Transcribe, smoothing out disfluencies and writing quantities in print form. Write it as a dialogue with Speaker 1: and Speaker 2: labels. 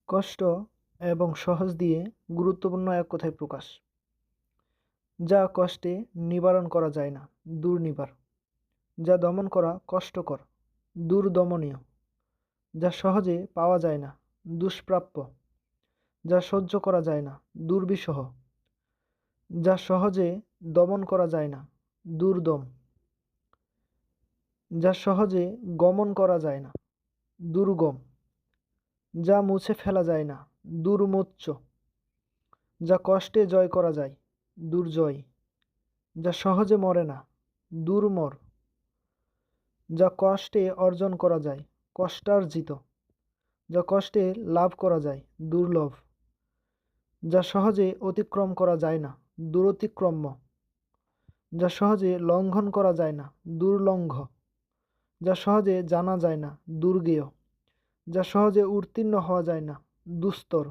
Speaker 1: কষ্ট এবং সহজ দিয়ে গুরুত্বপূর্ণ এক কথায় প্রকাশ, যা কষ্টে নিবারণ করা যায় না, দুর্নিবার; যা দমন করা কষ্টকর, দুর্দমনীয়; যা সহজে পাওয়া যায় না, দুষ্প্রাপ্য; যা সহ্য করা যায় না, দুর্বিষহ; যা সহজে দমন করা যায় না, দুর্দম; যা সহজে গমন করা যায় না, দুর্গম; যা মুছে ফেলা যায় না, দুর্মোচ্চ; যা কষ্টে জয় করা যায়, দুর্জয়; যা সহজে মরে না, দুর্মর; যা কষ্টে অর্জন করা যায়, কষ্টার্জিত; যা কষ্টে লাভ করা যায়, দুর্লভ; যা সহজে অতিক্রম করা যায় না, দুরতিক্রম্য; যা সহজে লঙ্ঘন করা যায় না, দুর্লঙ্ঘ; যা সহজে জানা যায় না, দুর্গেয়; যা সহজে উত্তীর্ণ হওয়া যায় না, দুস্তর।